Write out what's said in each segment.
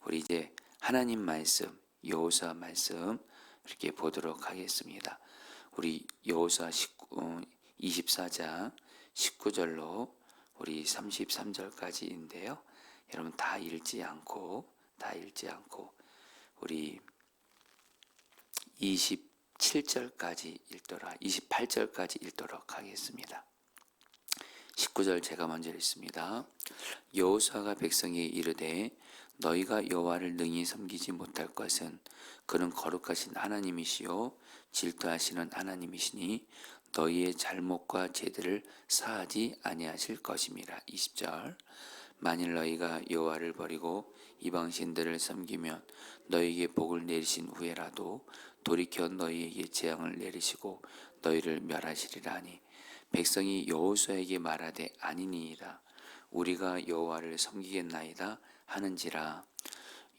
우리 이제 하나님 말씀, 여호수아 말씀 이렇게 보도록 하겠습니다. 우리 여호수아 24장 19절로 우리 33절까지인데요. 여러분 다 읽지 않고 우리 27절까지 읽도록 28절까지 읽도록 하겠습니다. 19절 제가 먼저 읽습니다. 여호수아가 백성에게 이르되 너희가 여호와를 능히 섬기지 못할 것은 그는 거룩하신 하나님이시요 질투하시는 하나님이시니 너희의 잘못과 죄들을 사하지 아니하실 것임이라. 20절 만일 너희가 여호와를 버리고 이방신들을 섬기면 너희에게 복을 내리신 후에라도 돌이켜 너희에게 재앙을 내리시고 너희를 멸하시리라 하니 백성이 여호수아에게 말하되 아니니이다. 우리가 여호와를 섬기겠나이다 하는지라.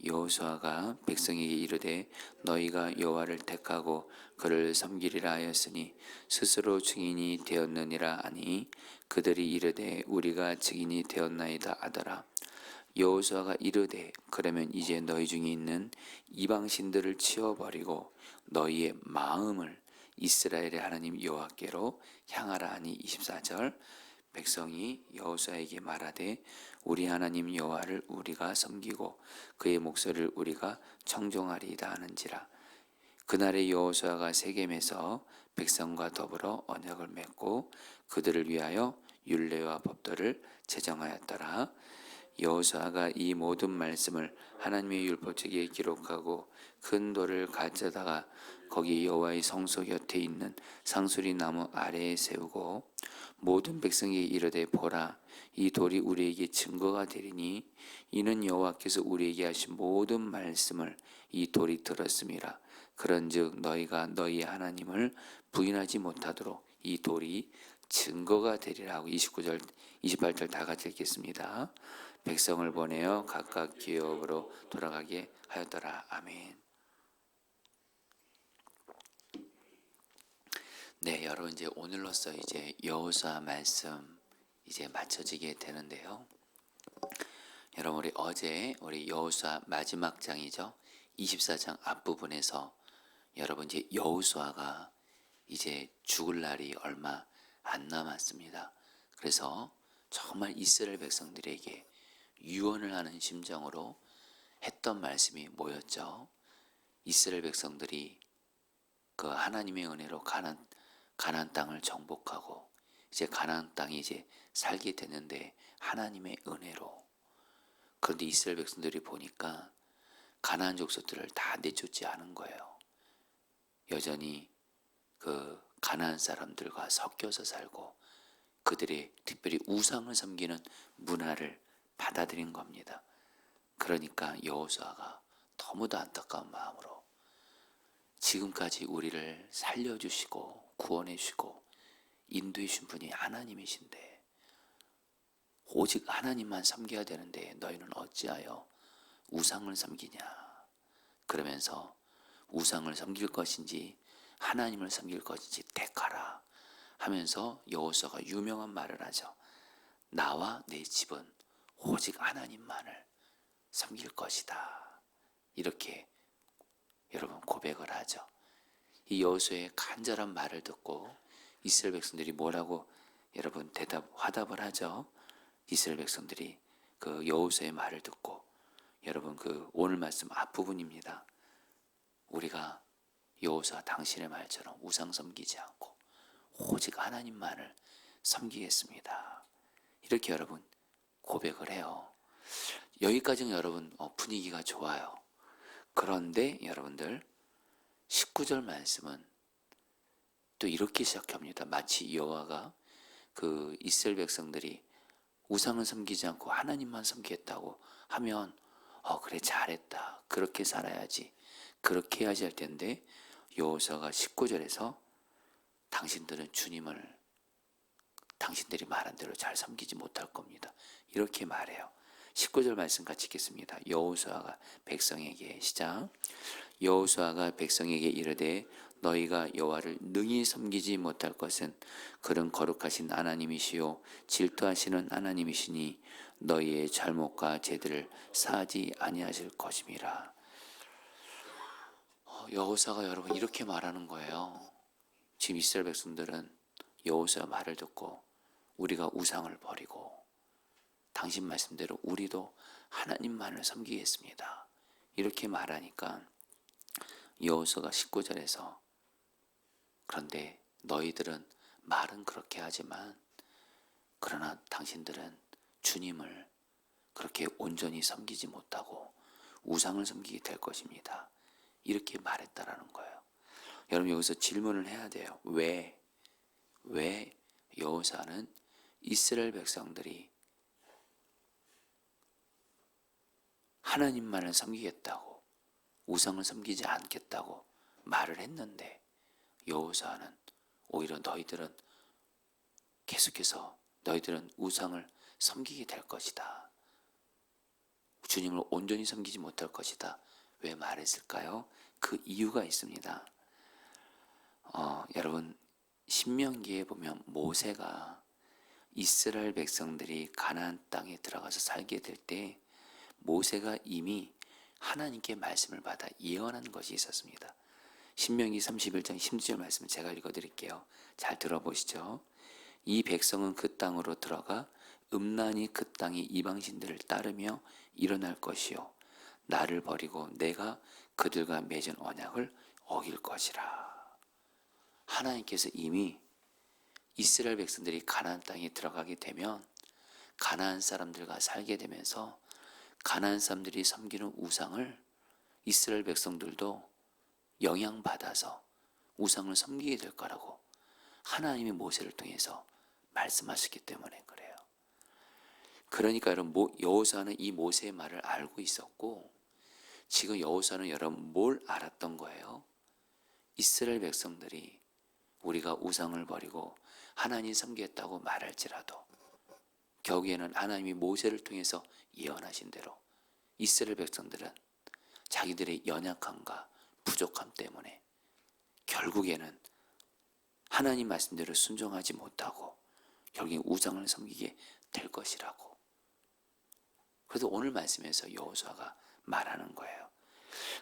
여호수아가 백성에게 이르되 너희가 여호와를 택하고 그를 섬기리라 하였으니 스스로 증인이 되었느니라 하니 그들이 이르되 우리가 증인이 되었나이다 하더라. 여호수아가 이르되 그러면 이제 너희 중에 있는 이방신들을 치워버리고 너희의 마음을 이스라엘의 하나님 여호와께로 향하라 하니. 24절 백성이 여호수아에게 말하되 우리 하나님 여호와를 우리가 섬기고 그의 목소리를 우리가 청종하리이다 하는지라. 그날에 여호수아가 세겜에서 백성과 더불어 언약을 맺고 그들을 위하여 율례와 법도를 제정하였더라. 여호수아가 이 모든 말씀을 하나님의 율법책에 기록하고 큰 돌을 가져다가 거기 여호와의 성소 곁에 있는 상수리 나무 아래에 세우고 모든 백성에게 이르되 보라 이 돌이 우리에게 증거가 되리니 이는 여호와께서 우리에게 하신 모든 말씀을 이 돌이 들었음이라. 그런즉 너희가 너희 하나님을 부인하지 못하도록 이 돌이 증거가 되리라 하고. 29절 28절 다 같이 읽겠습니다. 백성을 보내어 각각 기업으로 돌아가게 하였더라. 아멘. 네, 여러분 이제 오늘로써 이제 여호수아 말씀 이제 마쳐지게 되는데요. 여러분 우리 어제 우리 여호수아 마지막 장이죠. 24장 앞부분에서 여러분 이제 여호수아가 이제 죽을 날이 얼마 안 남았습니다. 그래서 정말 이스라엘 백성들에게 유언을 하는 심정으로 했던 말씀이 뭐였죠? 이스라엘 백성들이 그 하나님의 은혜로 가나안 땅을 정복하고 이제 가나안 땅이 이제 살게 되는데 하나님의 은혜로. 그런데 이스라엘 백성들이 보니까 가나안 족속들을 다 내쫓지 않은 거예요. 여전히 그 가나안 사람들과 섞여서 살고 그들의 특별히 우상을 섬기는 문화를 받아들인 겁니다. 그러니까 여호수아가 너무도 안타까운 마음으로 지금까지 우리를 살려주시고 구원해 주시고 인도해 주신 분이 하나님이신데 오직 하나님만 섬겨야 되는데 너희는 어찌하여 우상을 섬기냐. 그러면서 우상을 섬길 것인지 하나님을 섬길 것인지 택하라 하면서 여호수아가 유명한 말을 하죠. 나와 내 집은 오직 하나님만을 섬길 것이다. 이렇게 여러분 고백을 하죠. 이 여호수아의 간절한 말을 듣고 이스라엘 백성들이 뭐라고 여러분 화답을 하죠. 이스라엘 백성들이 그 여호수아의 말을 듣고 여러분 그 오늘 말씀 앞부분입니다. 우리가 여호수아 당신의 말처럼 우상 섬기지 않고 오직 하나님만을 섬기겠습니다. 이렇게 여러분 고백을 해요. 여기까지는 여러분 분위기가 좋아요. 그런데 여러분들 19절 말씀은 또 이렇게 시작합니다. 마치 여호와가 그 이스라엘 백성들이 우상을 섬기지 않고 하나님만 섬기겠다고 하면 그래 잘했다. 그렇게 살아야지. 그렇게 해야지 할 텐데 여호수아가 19절에서 당신들은 주님을 당신들이 말한 대로 잘 섬기지 못할 겁니다. 이렇게 말해요. 19절 말씀 같이 읽겠습니다. 여호수아가 백성에게 시작. 여호수아가 백성에게 이르되 너희가 여호와를 능히 섬기지 못할 것은 그는 거룩하신 하나님이시요 질투하시는 하나님이시니 너희의 잘못과 죄들을 사하지 아니하실 것임이라. 여호사가 여러분 이렇게 말하는 거예요. 지금 이스라엘 백성들은 여호수아 말을 듣고 우리가 우상을 버리고 당신 말씀대로 우리도 하나님만을 섬기겠습니다. 이렇게 말하니까 여호수아가 19절에서 그런데 너희들은 말은 그렇게 하지만 그러나 당신들은 주님을 그렇게 온전히 섬기지 못하고 우상을 섬기게 될 것입니다. 이렇게 말했다라는 거예요. 여러분 여기서 질문을 해야 돼요. 왜 여호사는 이스라엘 백성들이 하나님만을 섬기겠다고 우상을 섬기지 않겠다고 말을 했는데 여호사는 오히려 너희들은 계속해서 너희들은 우상을 섬기게 될 것이다. 주님을 온전히 섬기지 못할 것이다. 왜 말했을까요? 그 이유가 있습니다. 여러분 신명기에 보면 모세가 이스라엘 백성들이 가나안 땅에 들어가서 살게 될 때 모세가 이미 하나님께 말씀을 받아 예언한 것이 있었습니다. 신명기 31장 16절 말씀을 제가 읽어드릴게요. 잘 들어보시죠. 이 백성은 그 땅으로 들어가 음란히 그 땅의 이방신들을 따르며 일어날 것이요 나를 버리고 내가 그들과 맺은 언약을 어길 것이라. 하나님께서 이미 이스라엘 백성들이 가나안 땅에 들어가게 되면 가나안 사람들과 살게 되면서 가나안 사람들이 섬기는 우상을 이스라엘 백성들도 영향받아서 우상을 섬기게 될 거라고 하나님이 모세를 통해서 말씀하셨기 때문에 그래요. 그러니까 여러분 여호수아는 이 모세의 말을 알고 있었고 지금 여호수아는 여러분 뭘 알았던 거예요? 이스라엘 백성들이 우리가 우상을 버리고 하나님 섬기겠다고 말할지라도 결국에는 하나님이 모세를 통해서 예언하신 대로 이스라엘 백성들은 자기들의 연약함과 부족함 때문에 결국에는 하나님 말씀대로 순종하지 못하고 결국에 우상을 섬기게 될 것이라고. 그래서 오늘 말씀에서 여호수아가 말하는 거예요.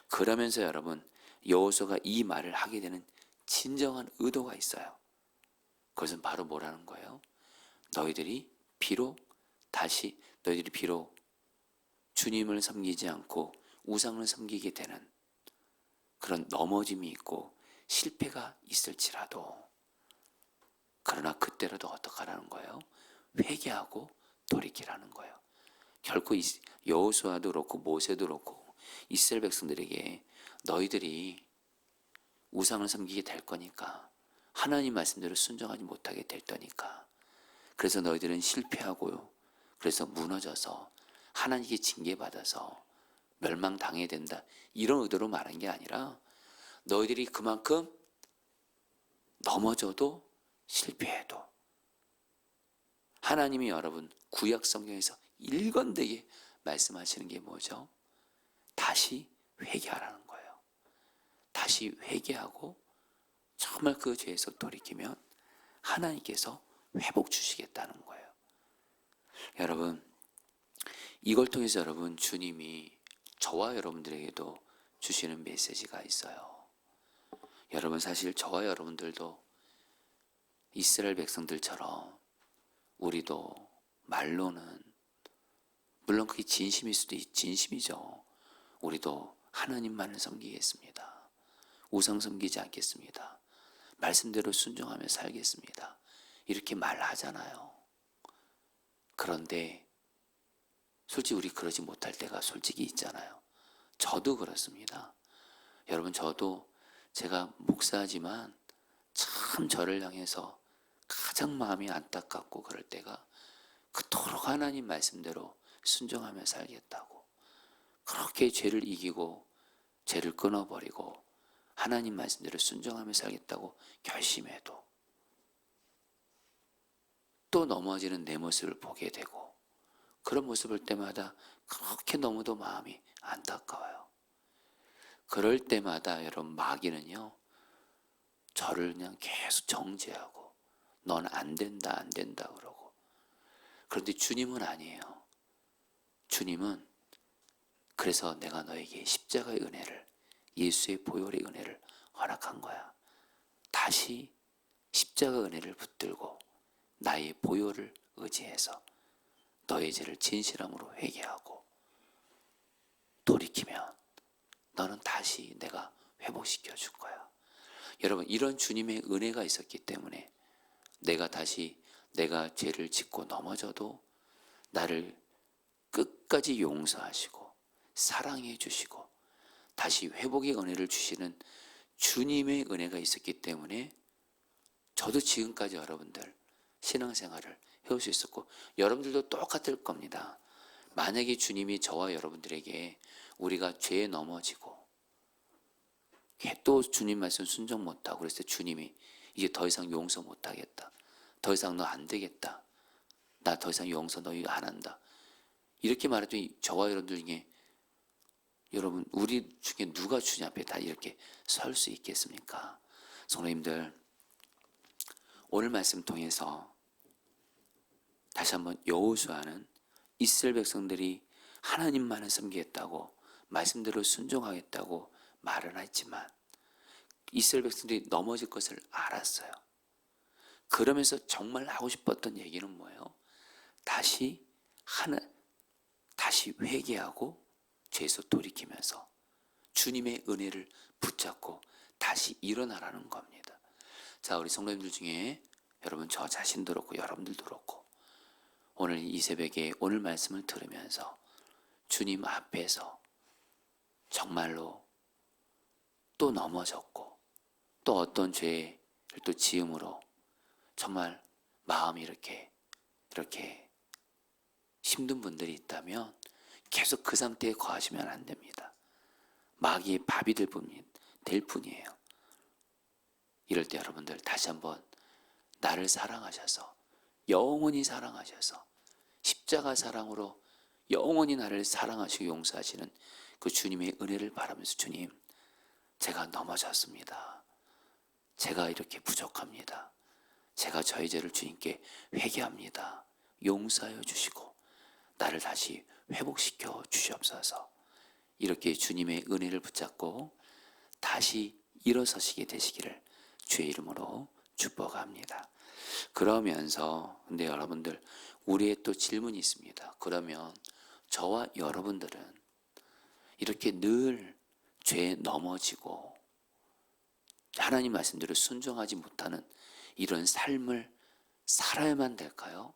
그러면서 여러분 여호수아가 이 말을 하게 되는 진정한 의도가 있어요. 그것은 바로 뭐라는 거예요? 너희들이 비록 주님을 섬기지 않고 우상을 섬기게 되는 그런 넘어짐이 있고 실패가 있을지라도 그러나 그때라도 어떡하라는 거예요? 회개하고 돌이키라는 거예요. 결코 여호수아도 그렇고 모세도 그렇고 이스라엘 백성들에게 너희들이 우상을 섬기게 될 거니까 하나님 말씀대로 순종하지 못하게 될 거니까 그래서 너희들은 실패하고요. 그래서 무너져서 하나님께 징계받아서 멸망당해야 된다. 이런 의도로 말한 게 아니라 너희들이 그만큼 넘어져도 실패해도 하나님이 여러분 구약 성경에서 일관되게 말씀하시는 게 뭐죠? 다시 회개하라는 거예요. 다시 회개하고 정말 그 죄에서 돌이키면 하나님께서 회복 주시겠다는 거예요. 여러분 이걸 통해서 여러분 주님이 저와 여러분들에게도 주시는 메시지가 있어요. 여러분 사실 저와 여러분들도 이스라엘 백성들처럼 우리도 말로는 물론 그게 진심일 수도 진심이죠. 우리도 하나님만을 섬기겠습니다. 우상 섬기지 않겠습니다. 말씀대로 순종하며 살겠습니다. 이렇게 말하잖아요. 그런데 솔직히 우리 그러지 못할 때가 솔직히 있잖아요. 저도 그렇습니다. 여러분 저도 제가 목사지만 참 저를 향해서 가장 마음이 안타깝고 그럴 때가 그토록 하나님 말씀대로 순종하며 살겠다고 그렇게 죄를 이기고 죄를 끊어버리고 하나님 말씀대로 순종하며 살겠다고 결심해도 또 넘어지는 내 모습을 보게 되고 그런 모습을 볼 때마다 그렇게 너무도 마음이 안타까워요. 그럴 때마다 여러분 마귀는요 저를 그냥 계속 정죄하고 넌 안 된다 그러고 그런데 주님은 아니에요. 주님은 그래서 내가 너에게 십자가의 은혜를, 예수의 보혈의 은혜를 허락한 거야. 다시 십자가 은혜를 붙들고 나의 보혈을 의지해서 너의 죄를 진실함으로 회개하고 돌이키면 너는 다시 내가 회복시켜 줄 거야. 여러분, 이런 주님의 은혜가 있었기 때문에 내가 다시 내가 죄를 짓고 넘어져도 나를 끝까지 용서하시고 사랑해 주시고 다시 회복의 은혜를 주시는 주님의 은혜가 있었기 때문에 저도 지금까지 여러분들 신앙생활을 해올 수 있었고 여러분들도 똑같을 겁니다. 만약에 주님이 저와 여러분들에게 우리가 죄에 넘어지고 또 주님 말씀 순종 못하고 그랬을 때 주님이 이제 더 이상 용서 못하겠다. 더 이상 너 안 되겠다. 나 더 이상 용서 너 이거 안 한다. 이렇게 말해도 저와 여러분들 중에 여러분 우리 중에 누가 주님 앞에 다 이렇게 설 수 있겠습니까? 성도님들, 오늘 말씀 통해서 다시 한번 여호수아는 이스라엘 백성들이 하나님만을 섬기겠다고 말씀대로 순종하겠다고 말은 했지만 이스라엘 백성들이 넘어질 것을 알았어요. 그러면서 정말 하고 싶었던 얘기는 뭐예요? 다시 회개하고 죄에서 돌이키면서 주님의 은혜를 붙잡고 다시 일어나라는 겁니다. 자, 우리 성도님들 중에 여러분 저 자신도 그렇고 여러분들도 그렇고 오늘 이 새벽에 오늘 말씀을 들으면서 주님 앞에서 정말로 또 넘어졌고 또 어떤 죄를 또 지음으로 정말 마음이 이렇게 힘든 분들이 있다면 계속 그 상태에 거하시면 안 됩니다. 마귀의 밥이 될 뿐이에요. 이럴 때 여러분들 다시 한번 나를 사랑하셔서 영원히 사랑하셔서 십자가 사랑으로 영원히 나를 사랑하시고 용서하시는 그 주님의 은혜를 바라면서 주님, 제가 넘어졌습니다. 제가 이렇게 부족합니다. 제가 저의 죄를 주님께 회개합니다. 용서하여 주시고 나를 다시 회복시켜 주시옵소서. 이렇게 주님의 은혜를 붙잡고 다시 일어서시게 되시기를 주의 이름으로 축복합니다. 그러면서 근데 여러분들 우리의 또 질문이 있습니다. 그러면 저와 여러분들은 이렇게 늘 죄에 넘어지고 하나님 말씀대로 순종하지 못하는 이런 삶을 살아야만 될까요?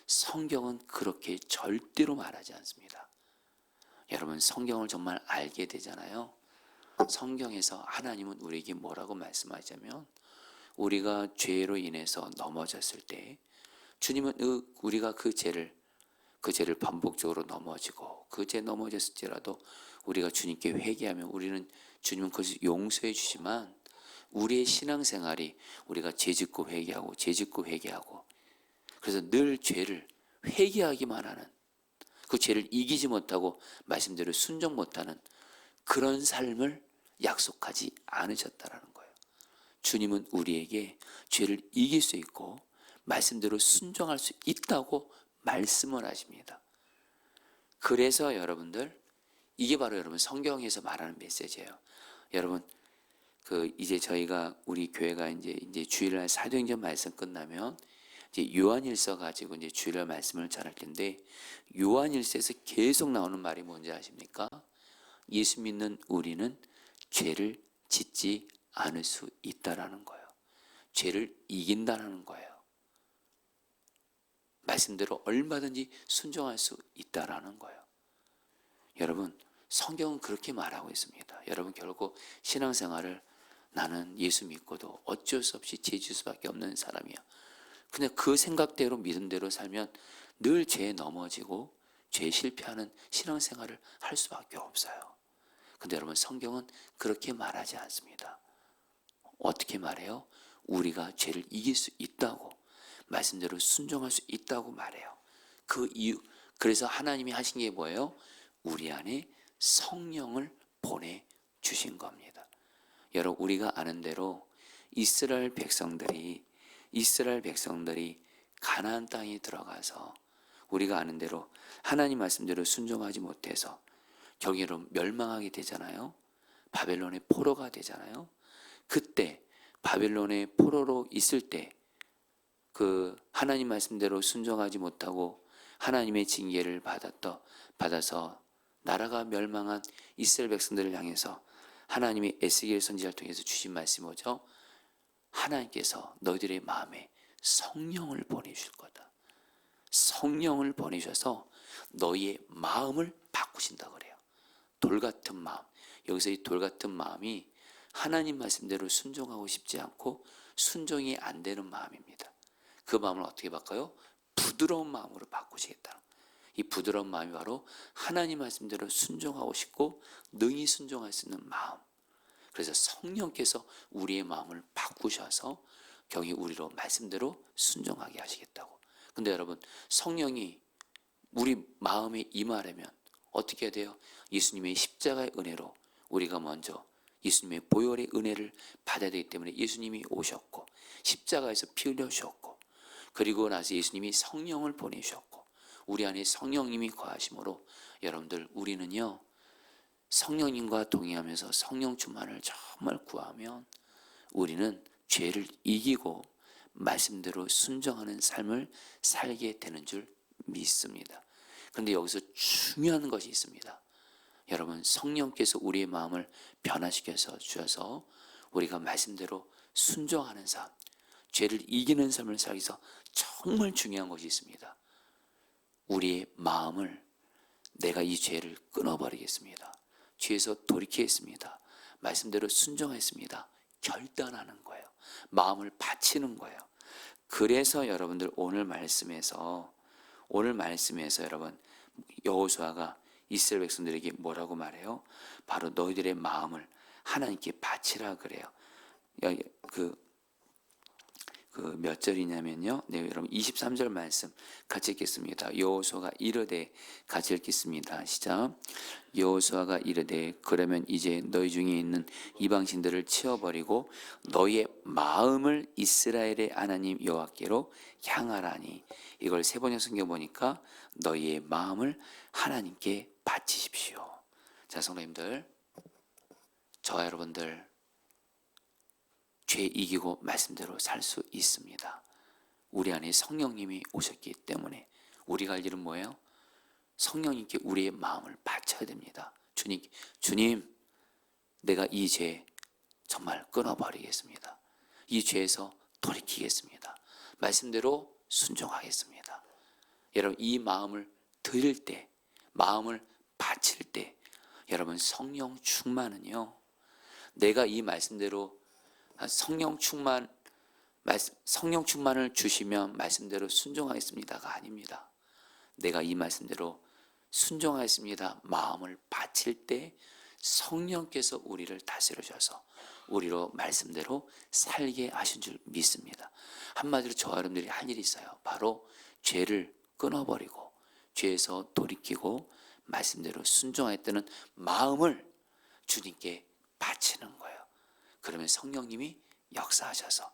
성경은 그렇게 절대로 말하지 않습니다. 여러분 성경을 정말 알게 되잖아요. 성경에서 하나님은 우리에게 뭐라고 말씀하자면 우리가 죄로 인해서 넘어졌을 때 주님은 우리가 그 죄를 반복적으로 넘어지고 그 죄 넘어졌을지라도 우리가 주님께 회개하면 우리는 주님은 그것을 용서해 주시지만 우리의 신앙생활이 우리가 죄짓고 회개하고 그래서 늘 죄를 회개하기만 하는 그 죄를 이기지 못하고 말씀대로 순종 못하는 그런 삶을 약속하지 않으셨다라는 거예요. 주님은 우리에게 죄를 이길 수 있고 말씀대로 순종할 수 있다고 말씀을 하십니다. 그래서 여러분들 이게 바로 여러분 성경에서 말하는 메시지예요. 여러분 이제 저희가 우리 교회가 이제 주일날 사도행전 말씀 끝나면 이제 요한일서 가지고 이제 주일날 말씀을 전할 텐데 요한일서에서 계속 나오는 말이 뭔지 아십니까? 예수 믿는 우리는 죄를 짓지 않을 수 있다라는 거예요. 죄를 이긴다라는 거예요. 말씀대로 얼마든지 순종할 수 있다라는 거예요. 여러분 성경은 그렇게 말하고 있습니다. 여러분 결국 신앙생활을 나는 예수 믿고도 어쩔 수 없이 죄 질 수밖에 없는 사람이야. 근데 그 생각대로 믿음대로 살면 늘 죄에 넘어지고 죄에 실패하는 신앙생활을 할 수밖에 없어요. 근데 여러분 성경은 그렇게 말하지 않습니다. 어떻게 말해요? 우리가 죄를 이길 수 있다고 말씀대로 순종할 수 있다고 말해요. 그 이유 그래서 하나님이 하신 게 뭐예요? 우리 안에 성령을 보내주신 겁니다. 여러분 우리가 아는 대로 이스라엘 백성들이 가나안 땅에 들어가서 우리가 아는 대로 하나님 말씀대로 순종하지 못해서 경이로 멸망하게 되잖아요. 바벨론의 포로가 되잖아요. 그때 바벨론의 포로로 있을 때 그 하나님 말씀대로 순종하지 못하고 하나님의 징계를 받아서 나라가 멸망한 이스라엘 백성들을 향해서 하나님이 에스겔 선지자를 통해서 주신 말씀이 뭐죠? 하나님께서 너희들의 마음에 성령을 보내주실 거다. 성령을 보내셔서 너희의 마음을 바꾸신다 그래요. 돌 같은 마음. 여기서 이 돌 같은 마음이 하나님 말씀대로 순종하고 싶지 않고 순종이 안 되는 마음입니다. 그 마음을 어떻게 바꿔요? 부드러운 마음으로 바꾸시겠다. 이 부드러운 마음이 바로 하나님 말씀대로 순종하고 싶고 능히 순종할 수 있는 마음. 그래서 성령께서 우리의 마음을 바꾸셔서 경히 우리로 말씀대로 순종하게 하시겠다고. 근데 여러분, 성령이 우리 마음에 임하려면 어떻게 해야 돼요? 예수님의 십자가의 은혜로 우리가 먼저 예수님의 보혈의 은혜를 받아야 되기 때문에 예수님이 오셨고 십자가에서 피 흘려주셨고 그리고 나서 예수님이 성령을 보내주셨고 우리 안에 성령님이 거하심으로 여러분들 우리는요 성령님과 동의하면서 성령 충만을 정말 구하면 우리는 죄를 이기고 말씀대로 순종하는 삶을 살게 되는 줄 믿습니다. 그런데 여기서 중요한 것이 있습니다. 여러분, 성령께서 우리의 마음을 변화시켜서 주셔서 우리가 말씀대로 순종하는 삶, 죄를 이기는 삶을 살기 위해서 정말 중요한 것이 있습니다. 우리의 마음을 내가 이 죄를 끊어버리겠습니다. 죄에서 돌이키겠습니다. 말씀대로 순종했습니다. 결단하는 거예요. 마음을 바치는 거예요. 그래서 여러분들 오늘 말씀에서 여러분 여호수아가 이스라엘 백성들에게 뭐라고 말해요? 바로 너희들의 마음을 하나님께 바치라 그래요. 몇 절이냐면요. 네, 여러분 23절 말씀 같이 읽겠습니다. 여호수아가 이르되 같이 읽겠습니다. 시작. 여호수아가 이르되 그러면 이제 너희 중에 있는 이방신들을 치워버리고 너희의 마음을 이스라엘의 하나님 여호와께로 향하라니. 이걸 세 번역 성경 보니까 너희의 마음을 하나님께 바치십시오. 자, 성도님들, 저와 여러분들 죄 이기고 말씀대로 살 수 있습니다. 우리 안에 성령님이 오셨기 때문에 우리가 할 일은 뭐예요? 성령님께 우리의 마음을 바쳐야 됩니다. 주님, 내가 이 죄 정말 끊어버리겠습니다. 이 죄에서 돌이키겠습니다. 말씀대로 순종하겠습니다. 여러분, 이 마음을 드릴 때, 마음을 바칠 때, 여러분 성령 충만은요, 내가 이 말씀대로 성령 충만을 주시면 말씀대로 순종하겠습니다가 아닙니다. 내가 이 말씀대로 순종하겠습니다. 마음을 바칠 때 성령께서 우리를 다스려 주셔서 우리로 말씀대로 살게 하신 줄 믿습니다. 한마디로 저와 여러분들이 할 일이 있어요. 바로 죄를 끊어버리고 죄에서 돌이키고 말씀대로 순종하였다는 마음을 주님께 바치는 거예요. 그러면 성령님이 역사하셔서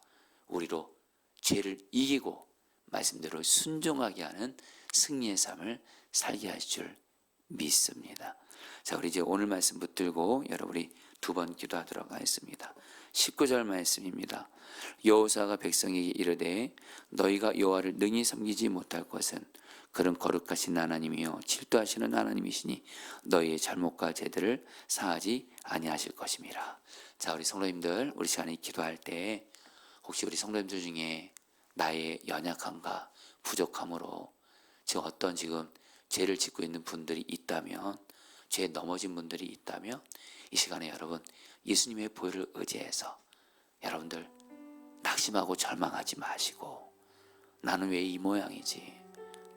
우리로 죄를 이기고 말씀대로 순종하게 하는 승리의 삶을 살게 하실 줄 믿습니다. 자, 우리 이제 오늘 말씀 붙들고 여러분이 두 번 기도하도록 하겠습니다. 19절 말씀입니다. 여호수아가 백성에게 이르되 너희가 여호와를 능히 섬기지 못할 것은 그는 거룩하신 하나님이요 질투하시는 하나님이시니 너희의 잘못과 죄들을 사하지 아니하실 것임이라. 자, 우리 성도님들, 우리 시간에 기도할 때 혹시 우리 성도님들 중에 나의 연약함과 부족함으로 지금 죄를 짓고 있는 분들이 있다면, 죄에 넘어진 분들이 있다면 이 시간에 여러분 예수님의 보혈을 의지해서 여러분들 낙심하고 절망하지 마시고, 나는 왜 이 모양이지,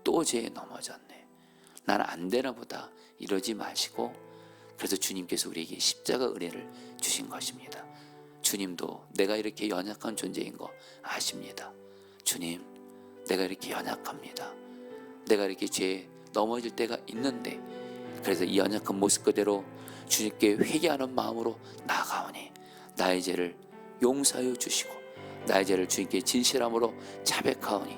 또 죄에 넘어졌네, 나는 안 되나 보다 이러지 마시고, 그래서 주님께서 우리에게 십자가 은혜를 주신 것입니다. 주님도 내가 이렇게 연약한 존재인 거 아십니다. 주님, 내가 이렇게 연약합니다. 내가 이렇게 죄에 넘어질 때가 있는데, 그래서 이 연약한 모습 그대로 주님께 회개하는 마음으로 나아가오니 나의 죄를 용서하여 주시고 나의 죄를 주님께 진실함으로 자백하오니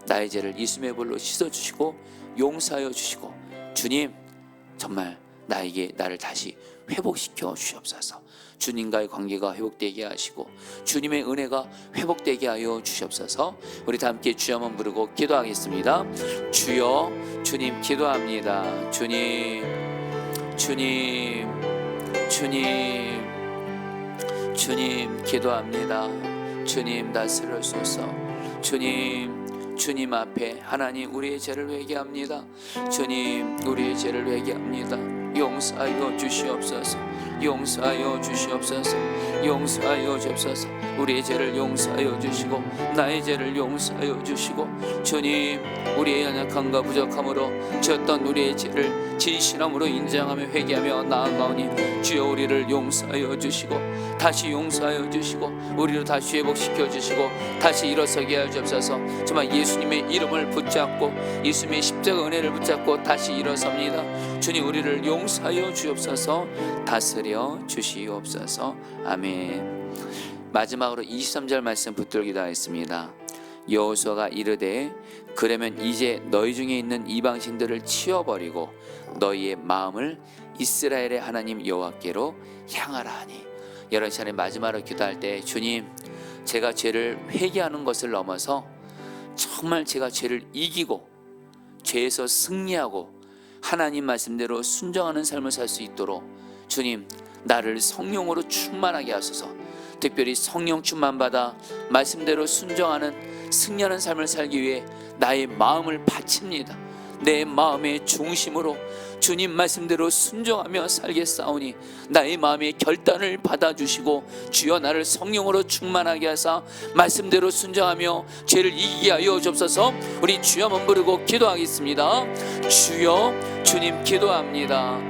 나의 죄를 이숨의 불로 씻어주시고 용서하여 주시고, 주님 정말 나를 다시 회복시켜 주시옵소서. 주님과의 관계가 회복되게 하시고 주님의 은혜가 회복되게 하여 주시옵소서. 우리 다 함께 주여 한번 부르고 기도하겠습니다. 주여, 주님 기도합니다. 주님, 주님, 주님, 주님 기도합니다. 주님 다스려주소서. 주님 앞에 하나님 우리의 죄를 회개합니다. 주님 우리의 죄를 회개합니다. 용서하여 주시옵소서. 용서하여 주시옵소서. 용서하여 주옵소서. 우리의 죄를 용서하여 주시고 나의 죄를 용서하여 주시고, 주님 우리의 연약함과 부족함으로 지었던 우리의 죄를 진실함으로 인정하며 회개하며 나아가오니 주여 우리를 용서하여 주시고 다시 용서하여 주시고 우리를 다시 회복시켜 주시고 다시 일어서게 하여 주옵소서. 정말 예수님의 이름을 붙잡고 예수님의 십자가 은혜를 붙잡고 다시 일어섭니다. 주님 우리를 용서하여 주옵소서. 다스려 주시옵소서. 아멘. 마지막으로 23절 말씀 붙들기도 하겠습니다. 여호수아가 이르되 그러면 이제 너희 중에 있는 이방신들을 치워버리고 너희의 마음을 이스라엘의 하나님 여호와께로 향하라 하니. 여러 시간에 마지막으로 기도할 때 주님 제가 죄를 회개하는 것을 넘어서 정말 제가 죄를 이기고 죄에서 승리하고 하나님 말씀대로 순종하는 삶을 살 수 있도록 주님 나를 성령으로 충만하게 하소서. 특별히 성령 충만 받아 말씀대로 순종하는 승리하는 삶을 살기 위해 나의 마음을 바칩니다. 내 마음의 중심으로 주님 말씀대로 순종하며 살겠사오니 나의 마음의 결단을 받아주시고 주여 나를 성령으로 충만하게 하사 말씀대로 순종하며 죄를 이기게 하여 주옵소서. 우리 주여 한번 부르고 기도하겠습니다. 주여, 주님 기도합니다.